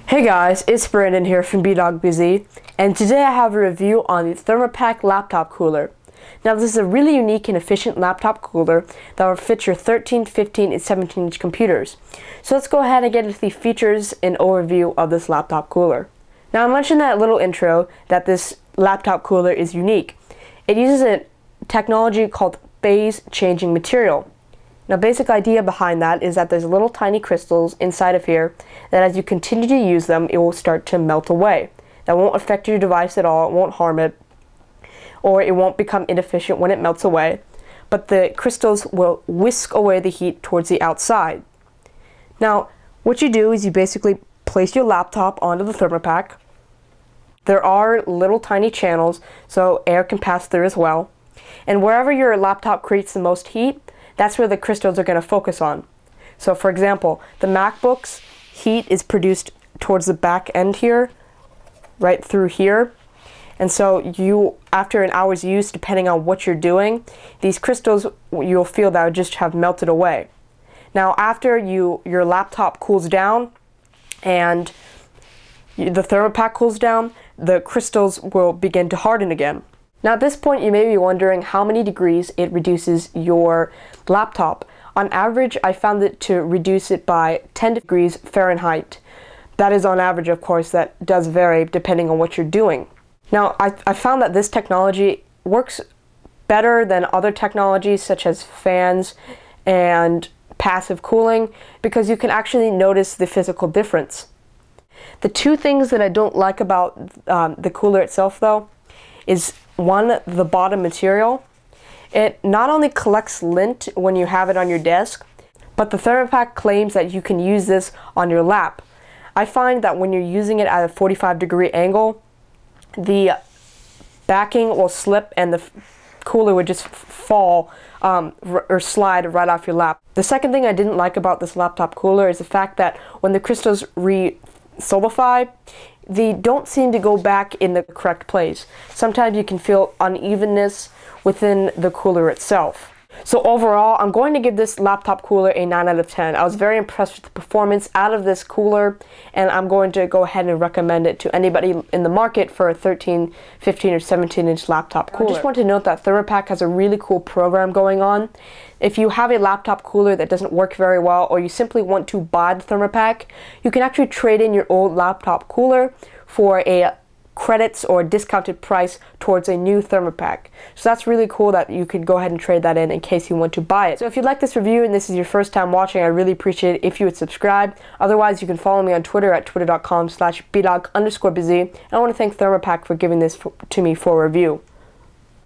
Hey guys, it's Brandon here from BDogBusy, and today I have a review on the ThermaPak laptop cooler. Now this is a really unique and efficient laptop cooler that will fit your 13, 15, and 17-inch computers. So let's go ahead and get into the features and overview of this laptop cooler. Now I mentioned that little intro that this laptop cooler is unique. It uses a technology called phase changing material. Now, basic idea behind that is that there's little tiny crystals inside of here that as you continue to use them, it will start to melt away. That won't affect your device at all, it won't harm it, or it won't become inefficient when it melts away, but the crystals will whisk away the heat towards the outside. Now, what you do is you basically place your laptop onto the ThermaPak. There are little tiny channels, so air can pass through as well. And wherever your laptop creates the most heat, that's where the crystals are going to focus on. So for example, the MacBook's heat is produced towards the back end here, right through here. And so after an hour's use, depending on what you're doing, these crystals, you'll feel that just have melted away. Now after your laptop cools down and the ThermaPak cools down, the crystals will begin to harden again. Now at this point you may be wondering how many degrees it reduces your laptop. On average, I found it to reduce it by 10 degrees Fahrenheit. That is on average, of course. That does vary depending on what you're doing. Now I found that this technology works better than other technologies such as fans and passive cooling because you can actually notice the physical difference. The two things that I don't like about the cooler itself though is one, the bottom material. It not only collects lint when you have it on your desk, but the ThermaPak claims that you can use this on your lap. I find that when you're using it at a 45-degree angle, the backing will slip and the cooler would just fall or slide right off your lap. The second thing I didn't like about this laptop cooler is the fact that when the crystals solidify, they don't seem to go back in the correct place. Sometimes you can feel unevenness within the cooler itself. So overall, I'm going to give this laptop cooler a 9 out of 10. I was very impressed with the performance out of this cooler, and I'm going to go ahead and recommend it to anybody in the market for a 13, 15, or 17-inch laptop cooler. I just want to note that ThermaPak has a really cool program going on. If you have a laptop cooler that doesn't work very well, or you simply want to buy the ThermaPak, you can actually trade in your old laptop cooler for a credits or discounted price towards a new ThermaPak. So that's really cool that you could go ahead and trade that in case you want to buy it. So if you like this review and this is your first time watching, I really appreciate it if you would subscribe. Otherwise, you can follow me on Twitter at twitter.com/bdog_busy. And I want to thank ThermaPak for giving this to me for review.